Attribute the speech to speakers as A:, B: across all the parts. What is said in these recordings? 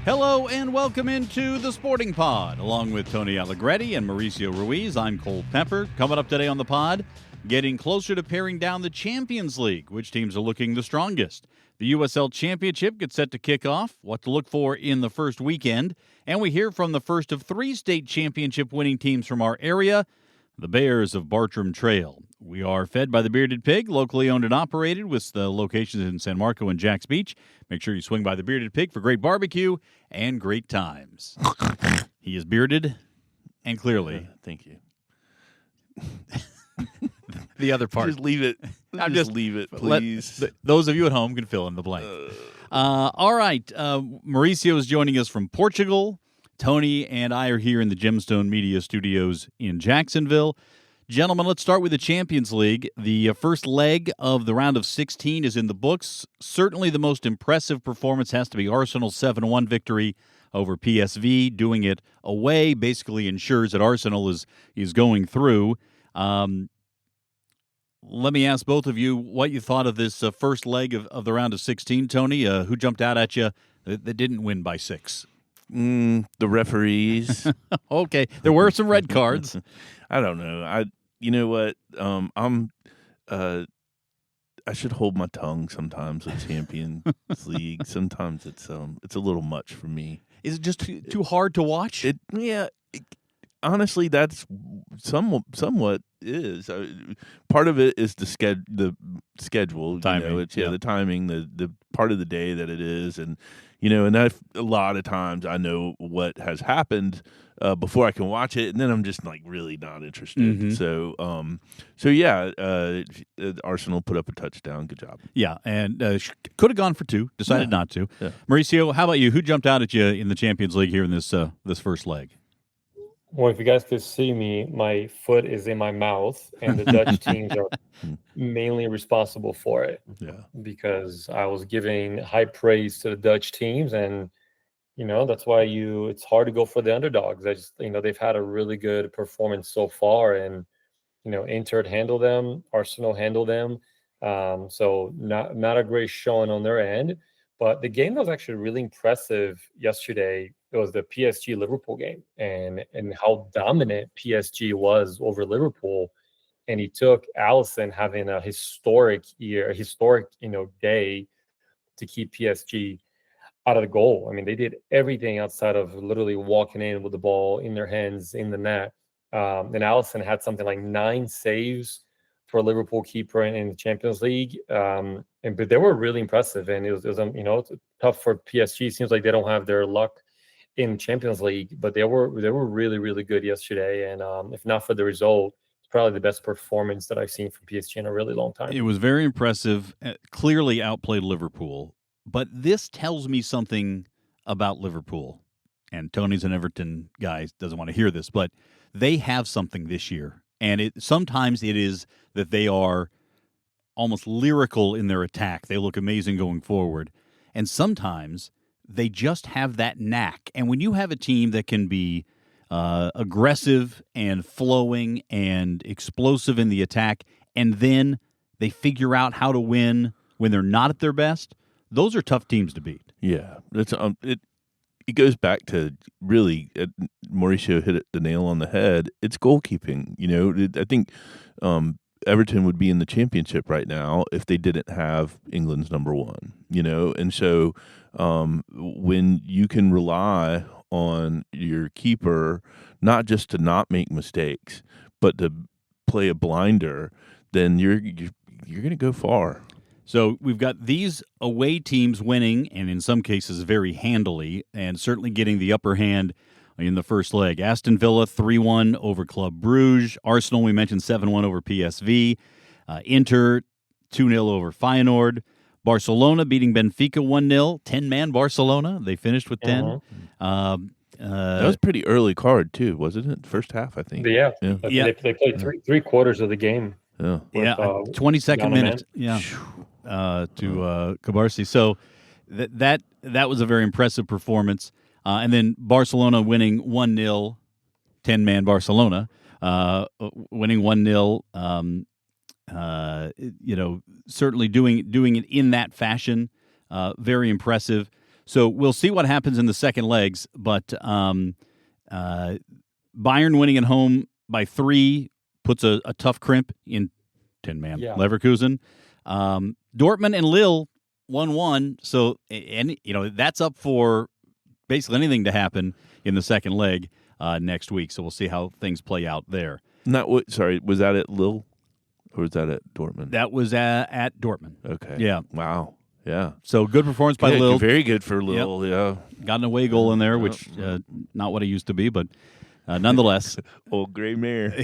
A: Hello and welcome into the Sporting Pod. Along with Tony Allegretti and Mauricio Ruiz, I'm Cole Pepper. Coming up today on the pod, getting closer to paring down the Champions League. Which teams are looking the strongest? The USL Championship gets set to kick off. What to look for in the first weekend. And we hear from the first of three state championship winning teams from our area, the Bears of Bartram Trail. We are fed by the Bearded Pig, locally owned and operated, with the locations in San Marco and Jacks Beach. Make sure you swing by the Bearded Pig for great barbecue and great times. He is bearded and clearly.
B: Thank you.
A: The other part.
B: Just leave it. Just leave it, please.
A: Those of you at home can fill in the blank. All right. Mauricio is joining us from Portugal. Tony and I are here in the Gemstone Media Studios in Jacksonville. Gentlemen, let's start with the Champions League. The first leg of the round of 16 is in the books. Certainly the most impressive performance has to be Arsenal's 7-1 victory over PSV. Doing it away basically ensures that Arsenal is going through. Let me ask both of you what you thought of this first leg of the round of 16. Tony, who jumped out at you that didn't win by 6?
B: The referees.
A: Okay, there were some red cards.
B: I don't know. You know what? I should hold my tongue sometimes with Champions League. Sometimes it's a little much for me.
A: Is it just too hard to watch?
B: Honestly, that's somewhat is. Part of it is the schedule.
A: Timing,
B: you know, it's the timing, the part of the day that it is, and and that a lot of times I know what has happened before I can watch it, and then I'm just like really not interested.
A: Mm-hmm.
B: Arsenal put up a touchdown. Good job.
A: Yeah, and could have gone for 2, decided not to.
B: Yeah.
A: Mauricio, how about you? Who jumped out at you in the Champions League here in this first leg?
C: Well, if you guys could see me, my foot is in my mouth, and the Dutch teams are mainly responsible for it.
B: Yeah,
C: because I was giving high praise to the Dutch teams, and that's why it's hard to go for the underdogs. I just they've had a really good performance so far, and Inter handled them, Arsenal handled them, so not a great showing on their end. But the game that was actually really impressive yesterday, it was the PSG Liverpool game, and how dominant PSG was over Liverpool. And he took Alisson having a historic day to keep PSG out of the goal. I mean, they did everything outside of literally walking in with the ball in their hands in the net. And Alisson had something like 9 saves for a Liverpool keeper in the Champions League. But they were really impressive, and it was it's tough for PSG. It seems like they don't have their luck in Champions League, but they were really, really good yesterday. And if not for the result, it's probably the best performance that I've seen from PSG in a really long time.
A: It was very impressive. Clearly outplayed Liverpool, but this tells me something about Liverpool. And Tony's an Everton guy, doesn't want to hear this, but they have something this year. And sometimes it is that they are almost lyrical in their attack. They look amazing going forward. And sometimes they just have that knack. And when you have a team that can be aggressive and flowing and explosive in the attack, and then they figure out how to win when they're not at their best, those are tough teams to beat.
B: Yeah, it goes back to really, Mauricio hit the nail on the head. It's goalkeeping. I think Everton would be in the championship right now if they didn't have England's number 1. And so when you can rely on your keeper not just to not make mistakes, but to play a blinder, then you're going to go far.
A: So we've got these away teams winning, and in some cases very handily, and certainly getting the upper hand in the first leg. Aston Villa 3-1 over Club Bruges. Arsenal, we mentioned 7-1 over PSV. Inter 2-0 over Feyenoord. Barcelona beating Benfica 1-0. 10-man Barcelona. They finished with 10.
B: That was a pretty early card, too, wasn't it? First half, I think.
C: Yeah. They played three quarters of the game.
B: Yeah.
A: With, 22nd minute. Yeah. To Cabarsi. So that was a very impressive performance. And then Barcelona winning 1-0, 10-man Barcelona, winning 1-0. Certainly doing it in that fashion, very impressive. So we'll see what happens in the second legs. But Bayern winning at home by 3 puts a tough crimp in 10-man Leverkusen. Dortmund and Lille 1-1. So that's up for basically anything to happen in the second leg next week. So we'll see how things play out there.
B: Was that at Lille or was that at Dortmund?
A: That was at Dortmund.
B: Okay.
A: Yeah.
B: Wow. Yeah.
A: So good performance by Lille.
B: Very good for Lille.
A: Yep. Yeah. Got an away goal in there, which not what it used to be, but nonetheless.
B: Old gray mare.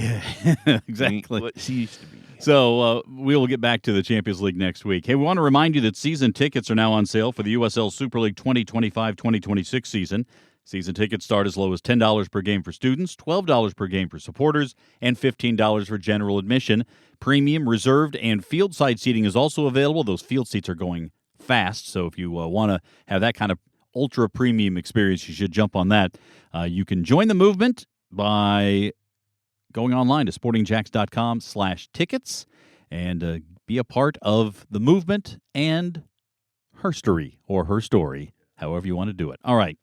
A: Exactly.
B: What she used to be.
A: So we will get back to the Champions League next week. Hey, we want to remind you that season tickets are now on sale for the USL Super League 2025-2026 season. Season tickets start as low as $10 per game for students, $12 per game for supporters, and $15 for general admission. Premium, reserved, and field side seating is also available. Those field seats are going fast, so if you want to have that kind of ultra premium experience, you should jump on that. You can join the movement by going online to sportingjacks.com/tickets and be a part of the movement and herstory or her story, however you want to do it. All right.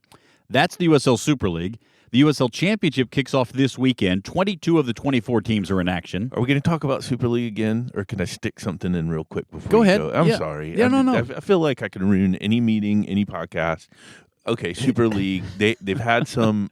A: That's the USL Super League. The USL Championship kicks off this weekend. 22 of the 24 teams are in action.
B: Are we going to talk about Super League again, or can I stick something in real quick before
A: Go ahead.
B: I'm sorry.
A: Yeah, no.
B: I feel like I can ruin any meeting, any podcast. Okay, Super League. They've had some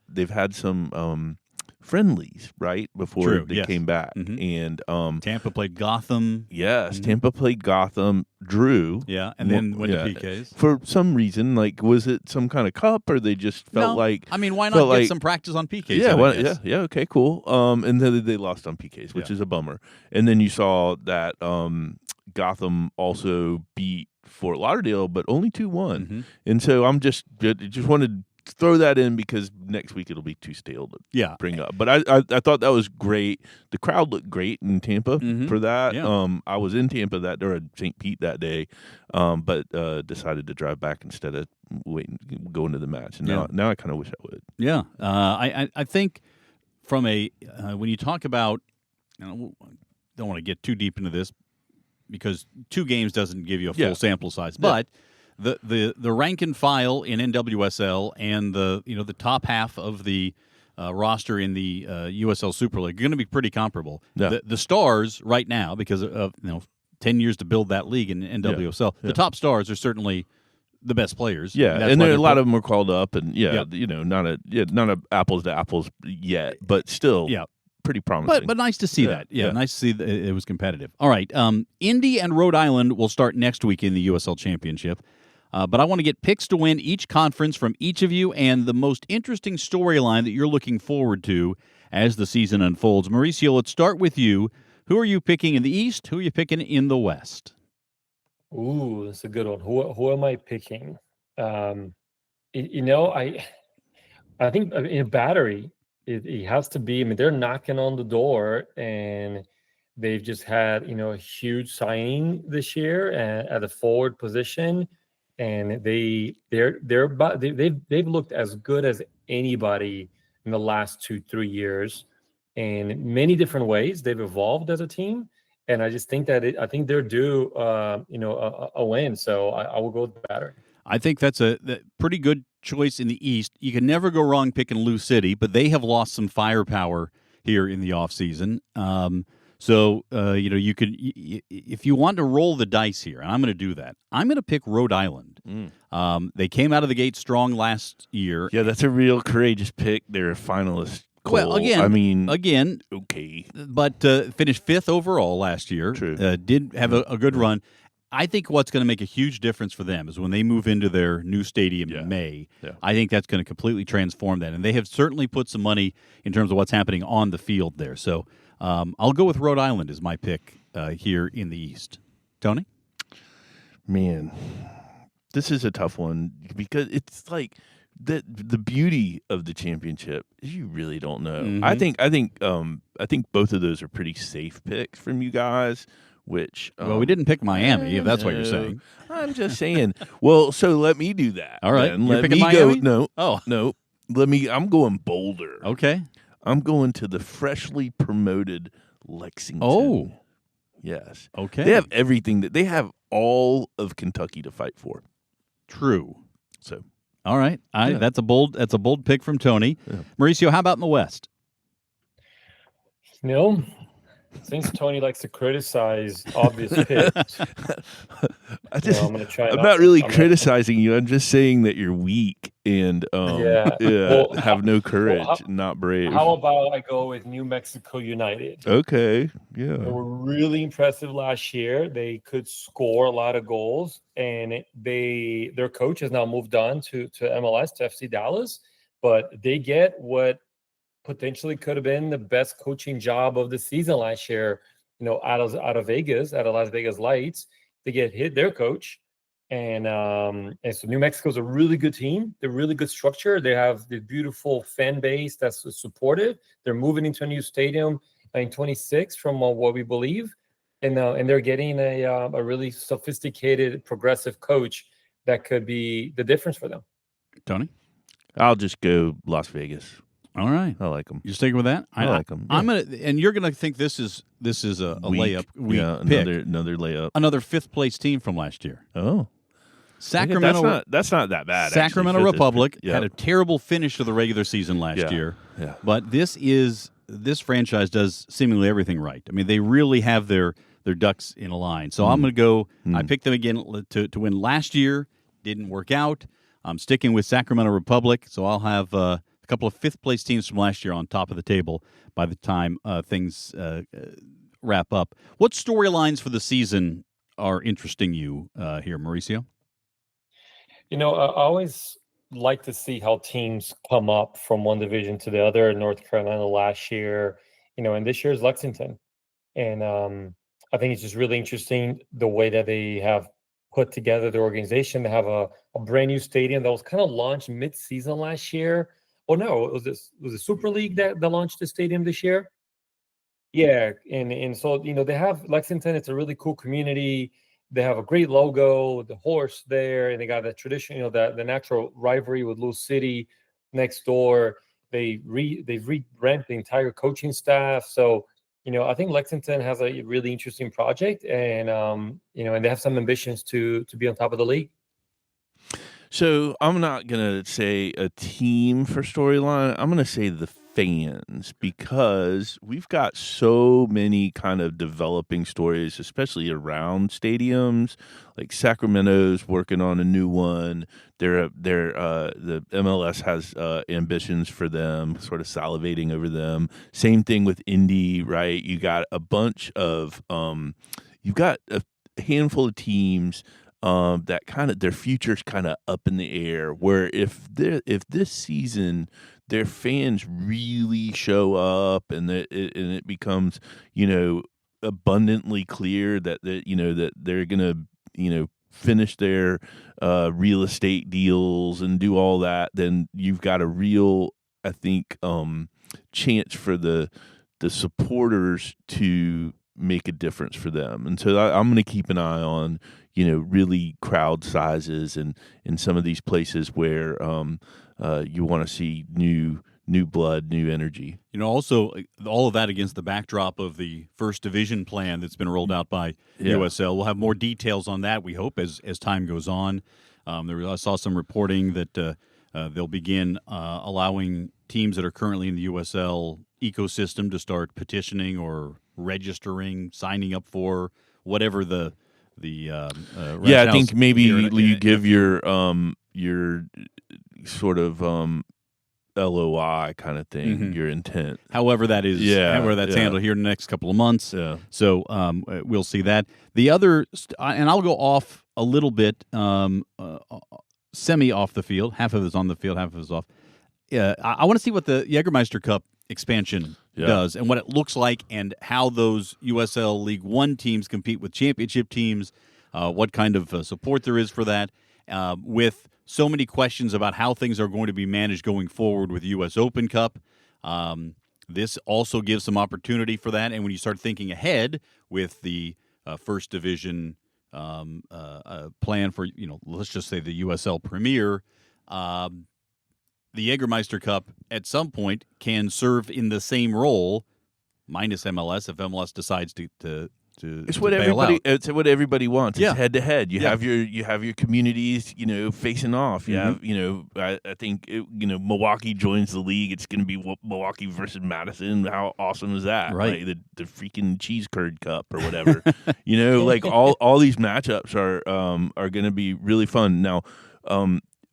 B: friendlies, right, before they came back.
A: Mm-hmm.
B: And
A: Tampa played Gotham.
B: Yes, mm-hmm. Tampa played Gotham, drew.
A: Yeah, and then went to PKs.
B: For some reason, was it some kind of cup, or they just felt like...
A: I mean, why not get some practice on PKs?
B: Yeah, okay, cool. And then they lost on PKs, which is a bummer. And then you saw that Gotham also beat Fort Lauderdale, but only 2-1. Mm-hmm. And so I'm just wanted to throw that in because next week it'll be too stale to bring up. But I thought that was great. The crowd looked great in Tampa for that. Yeah. I was in Tampa at St. Pete that day, but decided to drive back instead of going to the match. And now I kind of wish I would.
A: Yeah, I think from when you talk about, don't want to get too deep into this because 2 games doesn't give you a full sample size, but. The rank and file in NWSL and the top half of the roster in the USL Super League are going to be pretty comparable. Yeah. The stars right now, because of 10 years to build that league in NWSL, the top stars are certainly the best players.
B: Yeah, and a lot of them were called up, and not a apples to apples yet, but still. Yeah. Pretty promising.
A: But nice to see that. Yeah, nice to see that it was competitive. All right, Indy and Rhode Island will start next week in the USL Championship. But I want to get picks to win each conference from each of you and the most interesting storyline that you're looking forward to as the season unfolds. Mauricio, let's start with you. Who are you picking in the East? Who are you picking in the West?
C: Ooh, that's a good one. Who am I picking? I think in Battery, it has to be. I mean, they're knocking on the door, and they've just had a huge signing this year at a forward position. And they've looked as good as anybody in the last 2-3 years, in many different ways. They've evolved as a team, and I just think that I think they're due a win. So I will go with Battery. I
A: think that's a pretty good choice in the East. You can never go wrong picking Lou City, but they have lost some firepower here in the offseason. So, you could, if you want to roll the dice here, and I'm going to do that, I'm going to pick Rhode Island. They came out of the gate strong last year.
B: Yeah, that's a real courageous pick. They're a finalist.
A: Well, again,
B: okay.
A: But finished 5th overall last year.
B: True.
A: Did have a good run. I think what's going to make a huge difference for them is when they move into their new stadium in May. Yeah. I think that's going to completely transform that. And they have certainly put some money in terms of what's happening on the field there. So I'll go with Rhode Island as my pick here in the East. Tony?
B: Man, this is a tough one because it's like the beauty of the championship is you really don't know. Mm-hmm. I think both of those are pretty safe picks from you guys. Which
A: we didn't pick Miami, if that's what you're saying.
B: I'm just saying. Well, so let me do that.
A: All right,
B: you're
A: picking Miami?
B: No. I'm going Boulder.
A: Okay.
B: I'm going to the freshly promoted Lexington.
A: Oh,
B: yes.
A: Okay.
B: They have everything they have all of Kentucky to fight for.
A: True.
B: So
A: All right.
B: Yeah.
A: That's a bold pick from Tony.
B: Yeah.
A: Mauricio, how about in the West?
C: You know, since Tony likes to criticize obvious picks,
B: I just,
C: I'm going to try.
B: I'm not really criticizing you. I'm just saying that you're weak and
C: Well,
B: have no courage, not brave.
C: How about I go with New Mexico United?
B: Okay, yeah.
C: They were really impressive last year. They could score a lot of goals, and their coach has now moved on to MLS, to FC Dallas, but they get what potentially could have been the best coaching job of the season last year, out of Vegas, out of Las Vegas Lights. They get their coach. And so New Mexico's a really good team. They're really good structure. They have the beautiful fan base that's supportive. They're moving into a new stadium in 26 from what we believe. And they're getting a really sophisticated, progressive coach that could be the difference for them.
A: Tony?
B: I'll just go Las Vegas.
A: All right,
B: I like them.
A: You're sticking with that?
B: I like them. Yeah.
A: I'm gonna, and you're gonna think this is a layup.
B: Another layup.
A: Another fifth place team from last year.
B: Oh,
A: Sacramento.
B: That's not that bad.
A: Sacramento
B: actually,
A: Republic had a terrible finish to the regular season last year.
B: Yeah.
A: But this franchise does seemingly everything right. I mean, they really have their ducks in a line. So I'm going to go. I picked them again to win last year. Didn't work out. I'm sticking with Sacramento Republic. So I'll have a couple of fifth place teams from last year on top of the table by the time things wrap up. What storylines for the season are interesting you here, Mauricio?
C: I always like to see how teams come up from one division to the other. North Carolina last year, and this year's Lexington. And I think it's just really interesting the way that they have put together the organization. They have a brand new stadium that was kind of launched mid-season last year. Oh no, it was the Super League that launched the stadium this year. Yeah, and so they have Lexington. It's a really cool community. They have a great logo, the horse there, and they got the tradition, the natural rivalry with Lou City next door. They've rebranded the entire coaching staff. So, I think Lexington has a really interesting project, and and they have some ambitions to be on top of the league.
B: So I'm not going to say a team for storyline. I'm going to say the fans, because we've got so many kind of developing stories, especially around stadiums. Like Sacramento's working on a new one. The MLS has ambitions for them, sort of salivating over them. Same thing with Indy, right? You got a bunch of you've got a handful of teams that kind of their future's kind of up in the air, where if this season their fans really show up and it becomes abundantly clear that they're gonna finish their real estate deals and do all that, then you've got a real, I think, chance for the supporters to make a difference for them. And so I'm going to keep an eye on, really crowd sizes and in some of these places where you want to see new blood, new energy.
A: Also all of that against the backdrop of the first division plan that's been rolled out by USL. We'll have more details on that, we hope, as time goes on. I saw some reporting that they'll begin allowing teams that are currently in the USL ecosystem to start petitioning or registering, signing up for whatever the
B: I think maybe you give your sort of LOI kind of thing, your intent.
A: However that is, however that's handled here in the next couple of months. Yeah. So we'll see that. The other, and I'll go off a little bit, semi off the field. Half of it is on the field, half of it is off. I want to see what the Jägermeister Cup expansion does and what it looks like, and how those USL League One teams compete with championship teams, what kind of support there is for that, with so many questions about how things are going to be managed going forward with US Open Cup. This also gives some opportunity for that, and when you start thinking ahead with the first division plan for, let's just say the USL Premier, the Jägermeister Cup at some point can serve in the same role, minus MLS, if MLS decides to
B: It's what
A: bail out.
B: It's what everybody wants.
A: Yeah.
B: It's head to head. You
A: Yeah.
B: have your communities, facing off. You have, I think Milwaukee joins the league. It's going to be Milwaukee versus Madison. How awesome is that?
A: Right.
B: Like the freaking cheese curd cup or whatever. Like all these matchups are going to be really fun. Now,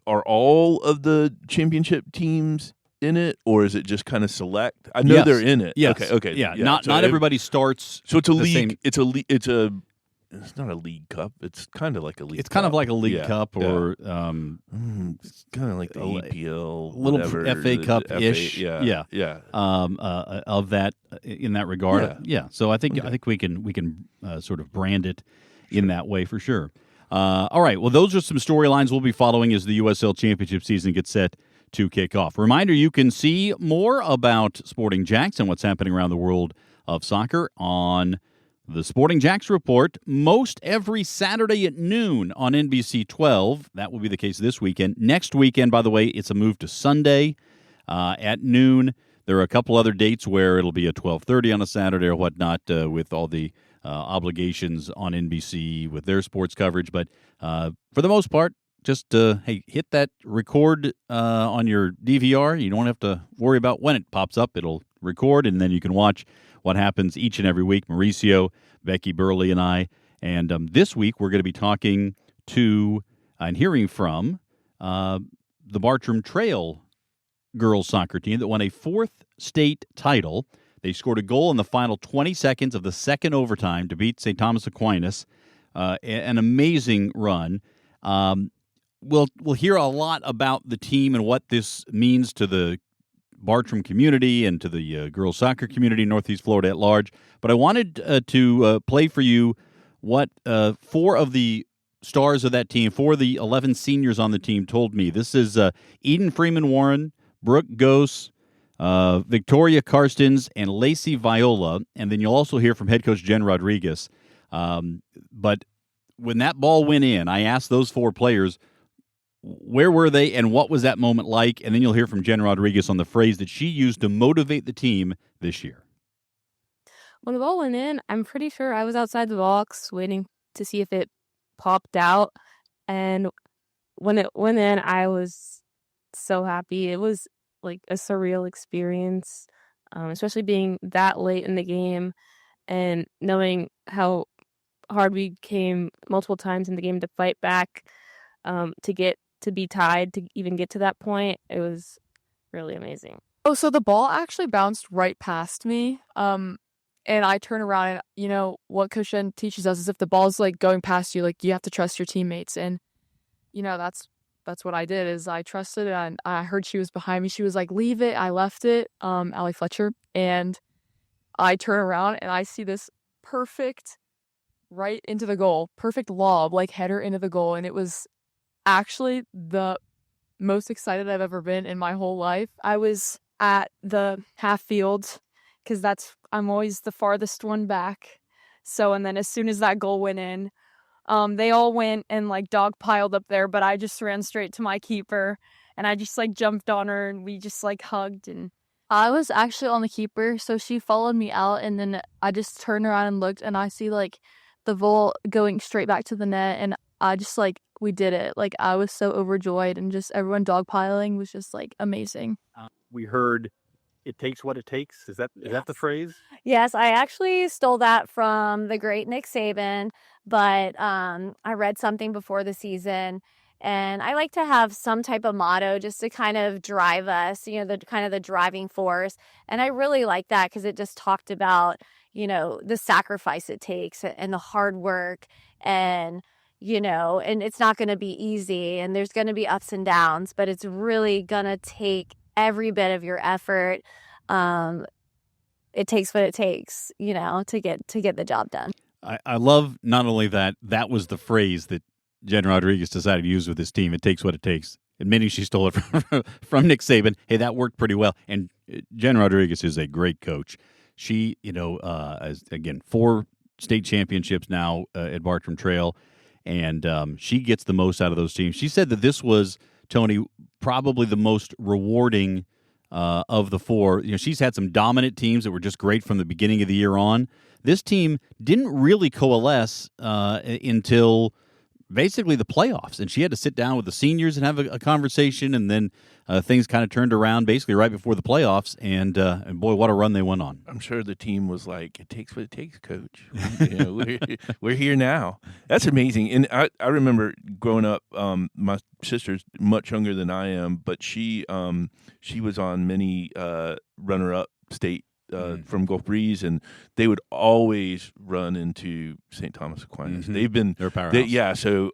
B: are all of the championship teams in it, or is it just kind of select? I know they're in it.
A: Yes.
B: Okay.
A: Yeah. Not everybody starts.
B: So it's a league.
A: same.
B: It's not a league cup. It's kind of like a league.
A: It's kind of like a league cup, or
B: it's kind of like the EPL,
A: little
B: whatever,
A: FA Cup ish.
B: Yeah.
A: Of that in that regard. Yeah. So I think we can sort of brand it in that way for sure. All right. Well, those are some storylines we'll be following as the USL Championship season gets set to kick off. Reminder, you can see more about Sporting Jacks and what's happening around the world of soccer on the Sporting Jacks Report most every Saturday at noon on NBC 12. That will be the case this weekend. Next weekend, by the way, it's a move to Sunday at noon. There are a couple other dates where it'll be at 12:30 on a Saturday or whatnot with all the obligations on NBC with their sports coverage. But for the most part, just hit that record on your DVR. You don't have to worry about when it pops up. It'll record, and then you can watch what happens each and every week. Mauricio, Becky Burley, and I. And this week, we're going to be talking to and hearing from the Bartram Trail girls soccer team that won a 4th state title. They scored a goal in the final 20 seconds of the second overtime to beat St. Thomas Aquinas. An amazing run. We'll hear a lot about the team and what this means to the Bartram community and to the girls soccer community in Northeast Florida at large. But I wanted to play for you what 4 of the stars of that team, 4 of the 11 seniors on the team told me. This is Eden Freeman Warren, Brooke Gose, Victoria Karstens, and Lacey Viola. And then you'll also hear from head coach Jen Rodriguez. But when that ball went in, I asked those 4 players, where were they and what was that moment like? And then you'll hear from Jen Rodriguez on the phrase that she used to motivate the team this year.
D: When the ball went in, I'm pretty sure I was outside the box waiting to see if it popped out. And when it went in, I was so happy. It was like a surreal experience, especially being that late in the game and knowing how hard we came multiple times in the game to fight back, to be tied, to even get to that point. It was really amazing.
E: Oh, so the ball actually bounced right past me. And I turn around and, what Coach Jen teaches us is if the ball's like going past you, like you have to trust your teammates. And, that's what I did is I trusted and I heard she was behind me. She was like, leave it. I left it, Allie Fletcher. And I turn around and I see this perfect right into the goal, perfect lob, like header into the goal. And it was actually the most excited I've ever been in my whole life. I was at the half field because I'm always the farthest one back. So, and then as soon as that goal went in, they all went and like dog piled up there, but I just ran straight to my keeper and I just like jumped on her and we just like hugged. And I was actually on the keeper, so she followed me out and then I just turned around and looked and I see like the ball going straight back to the net and I just like, we did it. Like I was so overjoyed and just everyone dogpiling was just like amazing.
A: We heard it takes what it takes. Is that the phrase?
F: Yes, I actually stole that from the great Nick Saban, but I read something before the season and I like to have some type of motto just to kind of drive us, the driving force. And I really like that because it just talked about, the sacrifice it takes and the hard work and and it's not going to be easy and there's going to be ups and downs, but it's really going to take every bit of your effort. It takes what it takes, to get the job done.
A: I love not only that was the phrase that Jen Rodriguez decided to use with his team. It takes what it takes. Admitting she stole it from Nick Saban. Hey, that worked pretty well. And Jen Rodriguez is a great coach. She, has, again, 4 state championships now at Bartram Trail. And she gets the most out of those teams. She said that this was, Tony, probably the most rewarding of the four. She's had some dominant teams that were just great from the beginning of the year on. This team didn't really coalesce until basically the playoffs, and she had to sit down with the seniors and have a conversation, and then things kind of turned around basically right before the playoffs, and boy, what a run they went on.
B: I'm sure the team was like, it takes what it takes, coach. We're here now. That's amazing. And I remember growing up, my sister's much younger than I am, but she was on many runner-up state from Gulf Breeze, and they would always run into St. Thomas Aquinas. They've been
A: their powerhouse.
B: So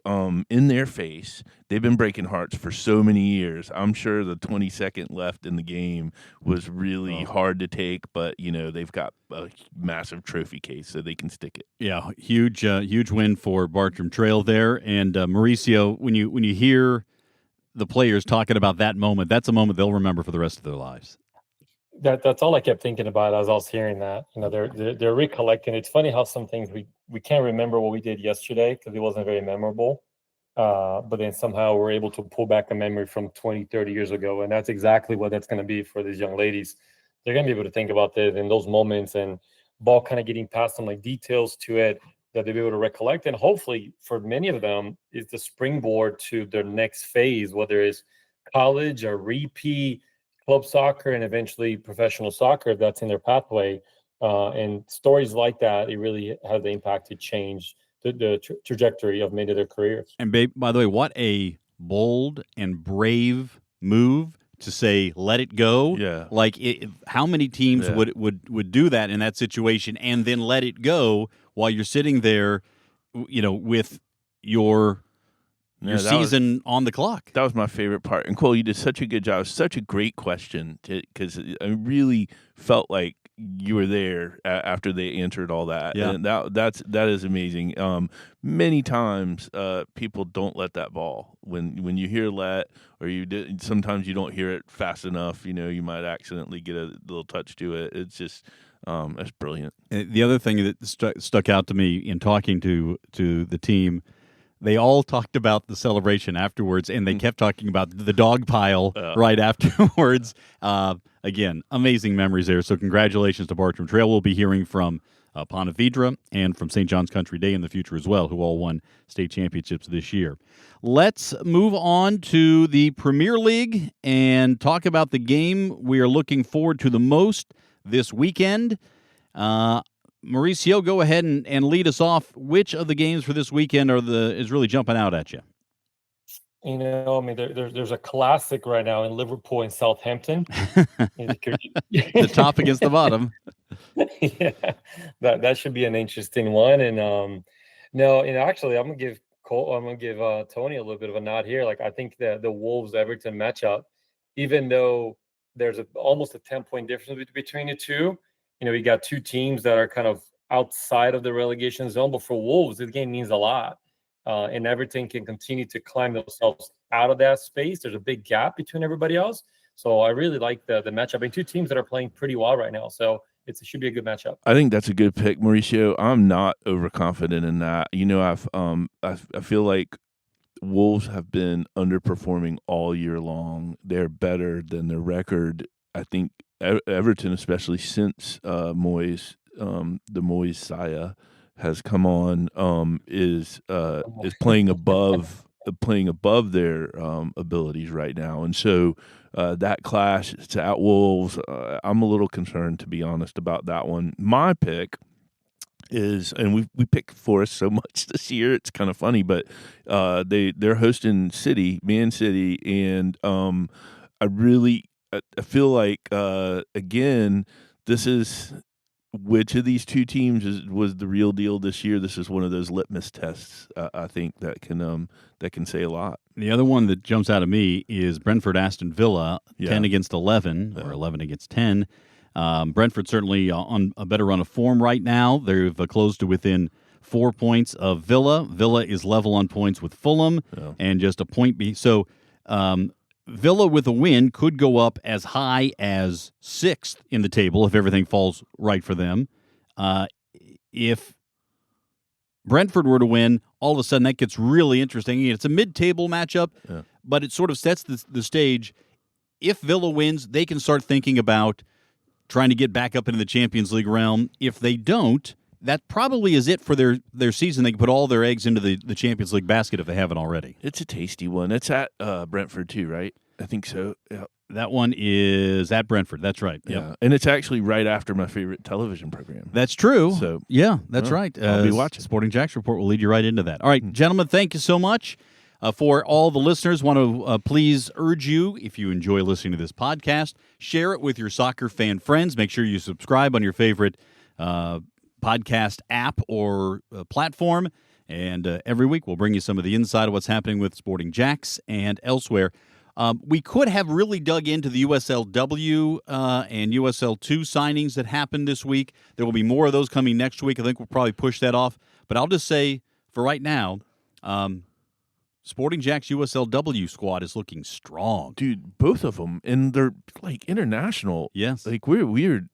B: in their face, they've been breaking hearts for so many years. I'm sure the 22nd left in the game was really hard to take, but they've got a massive trophy case, so they can stick it.
A: Yeah, huge win for Bartram Trail there. And Mauricio, when you hear the players talking about that moment, that's a moment they'll remember for the rest of their lives.
C: That's all I kept thinking about as I was hearing that. They're recollecting. It's funny how some things we can't remember what we did yesterday because it wasn't very memorable. But then somehow we're able to pull back a memory from 20, 30 years ago. And that's exactly what that's going to be for these young ladies. They're going to be able to think about this in those moments and ball kind of getting past some details to it that they'll be able to recollect. And hopefully for many of them is the springboard to their next phase, whether it's college or repeat, club soccer, and eventually professional soccer if that's in their pathway. And stories like that, it really have the impact to change the trajectory of many of their careers.
A: And by the way, what a bold and brave move to say, let it go.
B: Yeah.
A: Like, how many teams would do that in that situation and then let it go while you're sitting there, with your season on the clock?
B: That was my favorite part. And Cole, you did such a good job. Such a great question because I really felt like you were there after they answered all that.
A: Yeah.
B: And that is amazing. Many times people don't let that ball. When you hear let, or sometimes you don't hear it fast enough, you might accidentally get a little touch to it. It's just that's brilliant.
A: The other thing that stuck out to me in talking to the team, they all talked about the celebration afterwards, and they kept talking about the dog pile right afterwards. Again, amazing memories there. So congratulations to Bartram Trail. We'll be hearing from Ponte Vedra and from St. John's Country Day in the future as well, who all won state championships this year. Let's move on to the Premier League and talk about the game we are looking forward to the most this weekend. Mauricio, go ahead and lead us off. Which of the games for this weekend is really jumping out at you?
C: There's a classic right now in Liverpool and Southampton.
A: The top against the bottom.
C: Yeah, that should be an interesting one. And actually, I'm gonna give Tony a little bit of a nod here. Like, I think that the Wolves Everton matchup, even though there's almost a 10-point difference between the two. We got two teams that are kind of outside of the relegation zone, but for Wolves, this game means a lot. And Everton can continue to climb themselves out of that space. There's a big gap between everybody else. So I really like the matchup. And two teams that are playing pretty well right now. So it should be a good matchup.
B: I think that's a good pick, Mauricio. I'm not overconfident in that. I feel like Wolves have been underperforming all year long. They're better than their record. I think Everton, especially since Moyes, the Moyes Saya has come on, is playing above their abilities right now, and so that clash to at Wolves, I'm a little concerned, to be honest, about that one. My pick is, and we pick Forest so much this year, it's kind of funny, but they're hosting Man City, and I feel like, again, this is which of these two teams was the real deal this year. This is one of those litmus tests, I think, that can say a lot.
A: The other one that jumps out at me is Brentford-Aston Villa, 10 against 11, or 11 against 10. Brentford certainly on a better run of form right now. They've closed to within 4 points of Villa. Villa is level on points with Fulham, and just a point. So Villa with a win could go up as high as 6th in the table if everything falls right for them. If Brentford were to win, all of a sudden that gets really interesting. It's a mid-table matchup, but it sort of sets the stage. if Villa wins, they can start thinking about trying to get back up into the Champions League realm. If they don't, that probably is it for their season. They can put all their eggs into the Champions League basket if they haven't already.
B: It's a tasty one. It's at Brentford too, right? I think so. Yeah.
A: That one is at Brentford. That's right. Yep.
B: Yeah, and it's actually right after my favorite television program.
A: That's true.
B: So
A: yeah, that's right.
B: I'll be watching.
A: Sporting Jack's Report will lead you right into that. All right, gentlemen, thank you so much. For all the listeners, want to please urge you, if you enjoy listening to this podcast, share it with your soccer fan friends. Make sure you subscribe on your favorite podcast app or platform. And every week we'll bring you some of the inside of what's happening with Sporting Jacks and elsewhere. We could have really dug into the USLW and USL2 signings that happened this week. There will be more of those coming next week. I think we'll probably push that off. But I'll just say, for right now, Sporting Jack's USLW squad is looking strong.
B: Dude, both of them, and they're like international.
A: Yes.
B: Like we're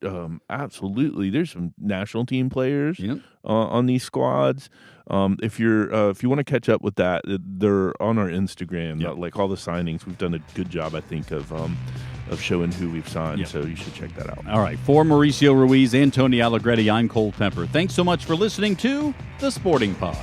B: absolutely. There's some national team players on these squads. If you want to catch up with that, they're on our Instagram.
A: Yep.
B: Like all the signings, we've done a good job, I think, of showing who we've signed.
A: Yep.
B: So you should check that out.
A: All right. For Mauricio Ruiz and Tony Allegretti, I'm Cole Pemper. Thanks so much for listening to The Sporting Pod.